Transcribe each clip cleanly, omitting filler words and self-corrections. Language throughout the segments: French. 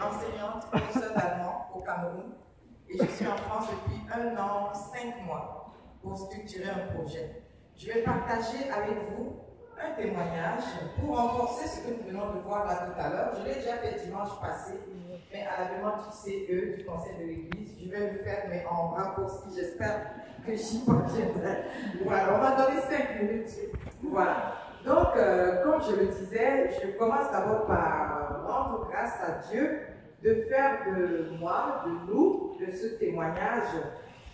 enseignante professeure d'allemand au Cameroun et je suis en France depuis 1 an, 5 mois pour structurer un projet. Je vais partager avec vous un témoignage pour renforcer ce que nous venons de voir là tout à l'heure. Je l'ai déjà fait dimanche passé, mais à la demande du CE, du Conseil de l'Église, je vais le faire, mais en raccourci. J'espère que j'y parviendrai. Voilà, on va donner 5 minutes. Voilà. Donc, comme je le disais, je commence d'abord par rendre grâce à Dieu de faire de moi, de nous, de ce témoignage,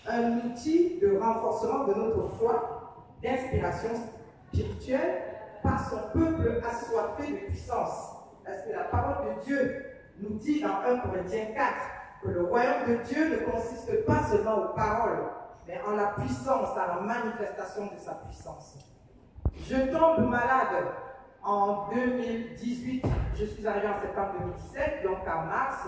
un outil de renforcement de notre foi, d'inspiration spirituelle par son peuple assoiffé de puissance. Parce que la parole de Dieu nous dit dans 1 Corinthiens 4 que le royaume de Dieu ne consiste pas seulement aux paroles, mais en la puissance, à la manifestation de sa puissance. Je tombe malade en 2018, je suis arrivée en septembre 2017, donc en mars,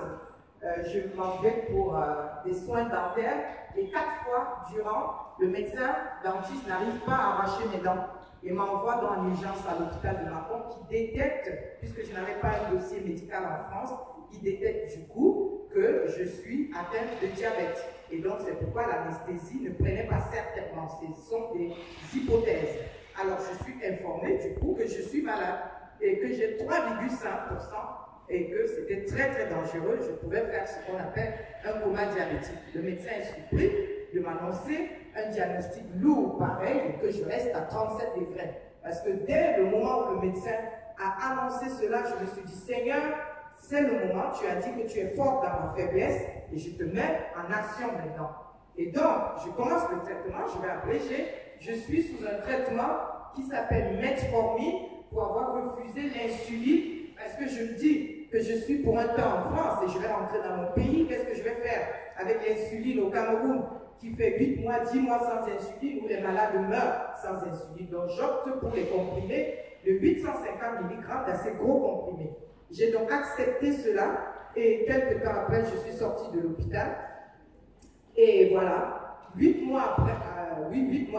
je m'en vais pour des soins dentaires et 4 fois durant, le médecin dentiste n'arrive pas à arracher mes dents et m'envoie dans l'urgence à l'hôpital de Macon qui détecte, puisque je n'avais pas un dossier médical en France, qui détecte du coup que je suis atteinte de diabète. Et donc c'est pourquoi l'anesthésie ne prenait pas certainement, ce sont des hypothèses. Alors je suis informée du coup que je suis malade et que j'ai 3,5% et que c'était très très dangereux. Je pouvais faire ce qu'on appelle un coma diabétique. Le médecin est surpris de m'annoncer un diagnostic lourd pareil et que je reste à 37 degrés. Parce que dès le moment où le médecin a annoncé cela, je me suis dit, Seigneur, c'est le moment, tu as dit que tu es fort dans ma faiblesse et je te mets en action maintenant. Et donc, je commence le traitement, je vais abréger. Je suis sous un traitement qui s'appelle Metformin pour avoir refusé l'insuline parce que je me dis que je suis pour un temps en France et je vais rentrer dans mon pays. Qu'est-ce que je vais faire avec l'insuline au Cameroun qui fait 8 mois, 10 mois sans insuline où les malades meurent sans insuline. Donc j'opte pour les comprimés de 850 mg d'assez gros comprimés. J'ai donc accepté cela et quelques temps après, je suis sortie de l'hôpital. Et voilà. 8 mois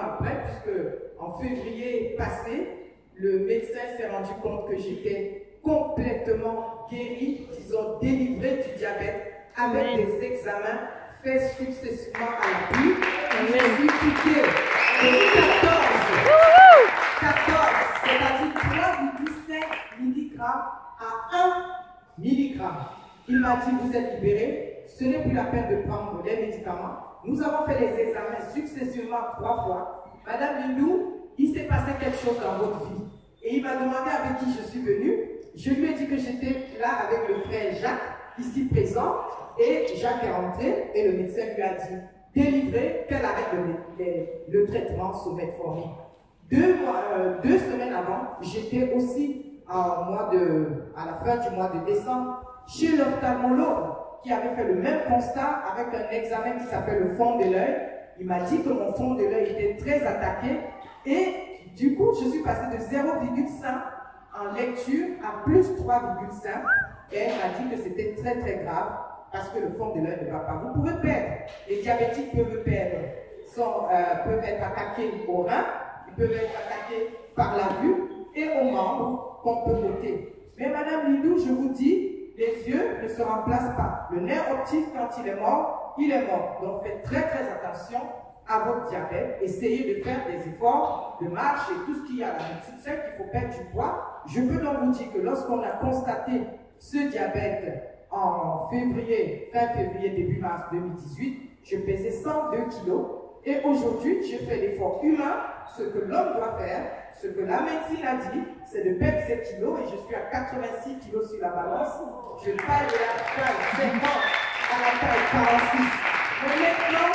après, puisque en février passé, le médecin s'est rendu compte que j'étais complètement guérie, disons délivrée du diabète, avec des examens faits successivement à la pluie. Je suis piquée de 14, c'est-à-dire 3,5 mg à 1 mg. Il m'a dit, vous êtes libéré, ce n'est plus la peine de prendre les médicaments. Nous avons fait les examens successivement 3 fois. Madame Lilou, il s'est passé quelque chose dans votre vie. Et il m'a demandé avec qui je suis venue. Je lui ai dit que j'étais là avec le frère Jacques, ici présent. Et Jacques est rentré et le médecin lui a dit, délivré, qu'elle arrête le traitement sous Metformin. 2 semaines avant, j'étais aussi à la fin du mois de décembre chez l'ophtalmologue qui avait fait le même constat avec un examen qui s'appelle le fond de l'œil. Il m'a dit que mon fond de l'œil était très attaqué et du coup, je suis passée de 0,5 en lecture à plus 3,5 et elle m'a dit que c'était très très grave parce que le fond de l'œil ne va pas. Vous pouvez perdre. Les diabétiques peuvent perdre, peuvent être attaqués au rein, ils peuvent être attaqués par la vue et aux membres qu'on peut noter. Mais Madame Lidou, je vous dis, les yeux ne se remplacent pas. Le nerf optique, quand il est mort, il est mort. Donc faites très très attention à votre diabète. Essayez de faire des efforts de marche et tout ce qu'il y a là. C'est ça qu'il faut perdre du poids. Je peux donc vous dire que lorsqu'on a constaté ce diabète en février, fin février, début mars 2018, je pesais 102 kilos. Et aujourd'hui, je fais l'effort humain, ce que l'homme doit faire, ce que la médecine a dit, c'est de perdre 7 kilos et je suis à 86 kilos sur la balance. Je taille de la taille 50 à la taille 46. Mais maintenant,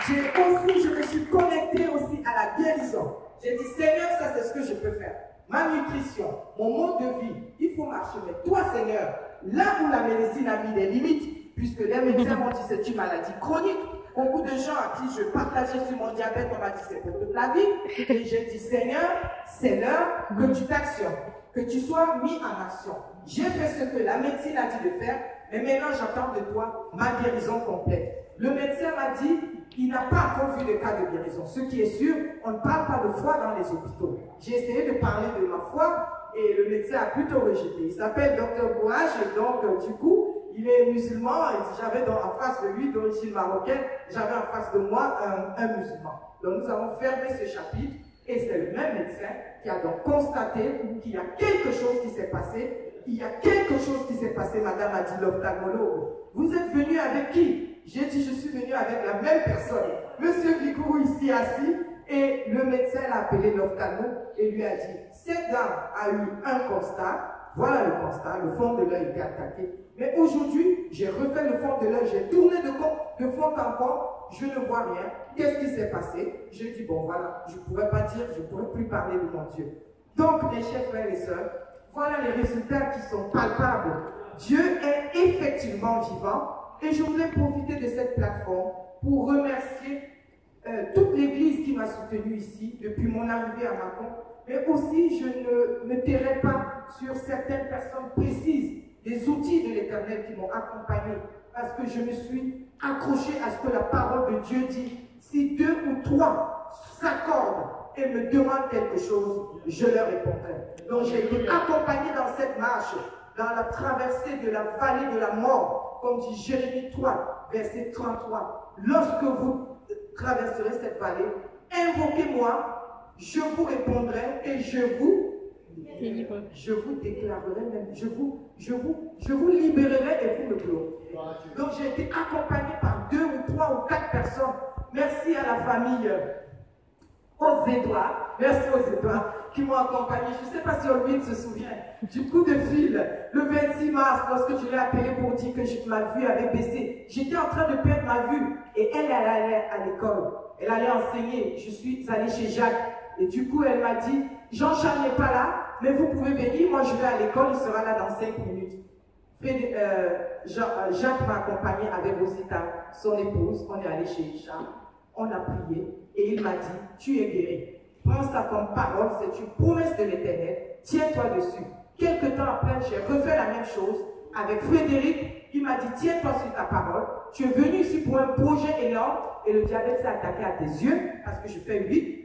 je me suis connectée aussi à la guérison. J'ai dit, Seigneur, ça c'est ce que je peux faire. Ma nutrition, mon mode de vie, il faut marcher. Mais toi, Seigneur, là où la médecine a mis des limites, puisque les médecins m'ont dit c'est une maladie chronique, beaucoup de gens à qui je partageais sur mon diabète, on m'a dit c'est pour toute la vie. Et j'ai dit, Seigneur, c'est l'heure que tu t'actionnes, que tu sois mis en action. J'ai fait ce que la médecine a dit de faire, mais maintenant j'attends de toi ma guérison complète. Le médecin m'a dit, il n'a pas encore vu de cas de guérison. Ce qui est sûr, on ne parle pas de foi dans les hôpitaux. J'ai essayé de parler de ma foi et le médecin a plutôt rejeté. Il s'appelle Dr Bouage et donc du coup, Il est musulman et j'avais en face de lui, d'origine marocaine, j'avais en face de moi un musulman. Donc nous avons fermé ce chapitre et c'est le même médecin qui a donc constaté qu'il y a quelque chose qui s'est passé. Il y a quelque chose qui s'est passé, madame a dit l'ophtalmologue. Vous êtes venu avec qui? J'ai dit, je suis venu avec la même personne. Monsieur Vigourou ici assis, et le médecin l'a appelé l'ophtalmo et lui a dit, cette dame a eu un constat, voilà le constat, le fond de l'œil était attaqué. Mais aujourd'hui, j'ai refait le fond de l'œil, j'ai tourné de fond en comble, je ne vois rien. Qu'est-ce qui s'est passé? J'ai dit, bon voilà, je ne pourrais pas dire, je ne pourrais plus parler de mon Dieu. Donc, mes chers frères et sœurs, voilà les résultats qui sont palpables. Dieu est effectivement vivant et je voulais profiter de cette plateforme pour remercier toute l'église qui m'a soutenu ici depuis mon arrivée à Mâcon. Mais aussi, je ne me tairai pas sur certaines personnes précises, des outils de l'Éternel qui m'ont accompagné parce que je me suis accroché à ce que la parole de Dieu dit. Si 2 ou 3 s'accordent et me demandent quelque chose, je leur répondrai. Donc j'ai été accompagné dans cette marche, dans la traversée de la vallée de la mort, comme dit Jérémie 3, verset 33. Lorsque vous traverserez cette vallée, invoquez-moi, je vous répondrai et je vous déclarerai même, je vous libérerai et vous me glorifierez. Donc j'ai été accompagné par 2 ou 3 ou 4 personnes. Merci à la famille aux Édouards, merci aux Édouards qui m'ont accompagné. Je ne sais pas si Olvin se souvient du coup de fil le 26 mars lorsque je l'ai appelé pour dire que ma vue avait baissé. J'étais en train de perdre ma vue et elle allait à l'école. Elle allait enseigner. Je suis allée chez Jacques et du coup elle m'a dit, Jean-Charles n'est pas là, mais vous pouvez venir, moi je vais à l'école, il sera là dans 5 minutes. Jacques m'a accompagné avec Rosita, son épouse. On est allé chez Charles, on a prié et il m'a dit, tu es guéri. Prends ça comme parole, c'est une promesse de l'Éternel, tiens-toi dessus. Quelque temps après, j'ai refait la même chose avec Frédéric. Il m'a dit, tiens-toi sur ta parole. Tu es venu ici pour un projet énorme et le diabète s'est attaqué à tes yeux parce que je fais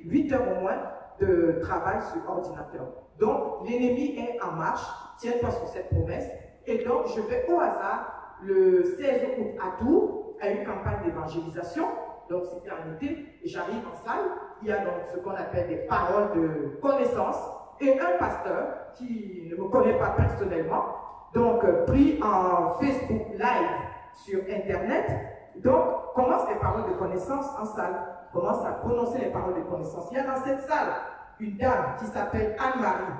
8 heures au moins de travail sur ordinateur. Donc, l'ennemi est en marche. Tiens-toi sur cette promesse. Et donc, je vais au hasard, le 16 août à Tours, à une campagne d'évangélisation. Donc, c'était en été. Et j'arrive en salle. Il y a donc ce qu'on appelle des paroles de connaissance. Et un pasteur qui ne me connaît pas personnellement, donc pris en Facebook Live sur Internet, donc commence les paroles de connaissance en salle. Commence à prononcer les paroles de connaissance. Il y a dans cette salle une dame qui s'appelle Anne-Marie.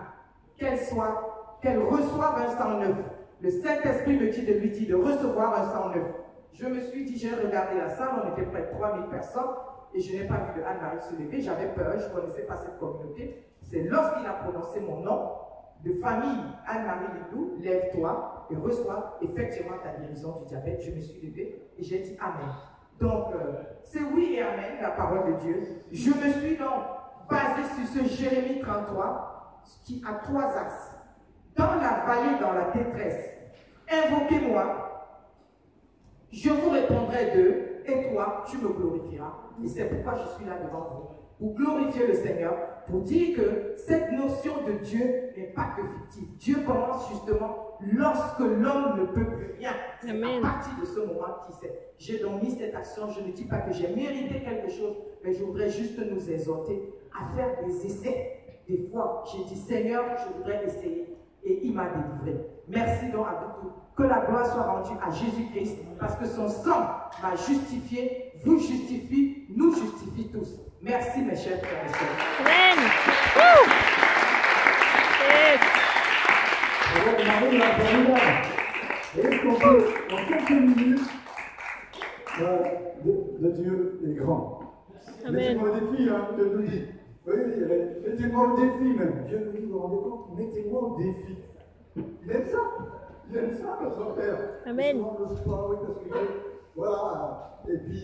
Qu'elle reçoive un sang neuf. Le Saint-Esprit me dit de lui dire de recevoir un sang neuf. Je me suis dit, j'ai regardé la salle, on était près de 3000 personnes et je n'ai pas vu de Anne-Marie se lever. J'avais peur, je ne connaissais pas cette communauté. C'est lorsqu'il a prononcé mon nom de famille, Anne-Marie Lindou, lève-toi et reçois effectivement ta guérison du diabète. Je me suis levée et j'ai dit Amen. Donc, c'est oui et Amen, la parole de Dieu. Je me suis donc basé sur ce Jérémie 33 qui a 3 axes. Dans la vallée, dans la détresse, invoquez-moi, je vous répondrai d'eux, et toi, tu me glorifieras. Et c'est pourquoi je suis là devant vous, pour glorifier le Seigneur, pour dire que cette notion de Dieu n'est pas que fictive. Dieu commence justement lorsque l'homme ne peut plus rien. C'est à partir de ce moment qu'il sait. J'ai donc mis cette action, je ne dis pas que j'ai mérité quelque chose, mais je voudrais juste nous exhorter à faire des essais. Des fois, j'ai dit, Seigneur, je voudrais essayer. Et il m'a délivré. Merci donc à vous tous. Que la gloire soit rendue à Jésus-Christ, parce que son sang m'a justifié, vous justifie, nous justifie tous. Merci mes chers frères et sœurs. Amen. Est-ce qu'on peut, en quelques minutes, de Dieu est grand. Mettez-moi au défi, hein, Dieu nous dit. Oui, mettez-moi au défi même. Dieu nous dit, vous vous rendez compte, mettez-moi au défi. Il aime ça. Il aime ça, notre Père. Amen. Oui, parce que, voilà. Et puis,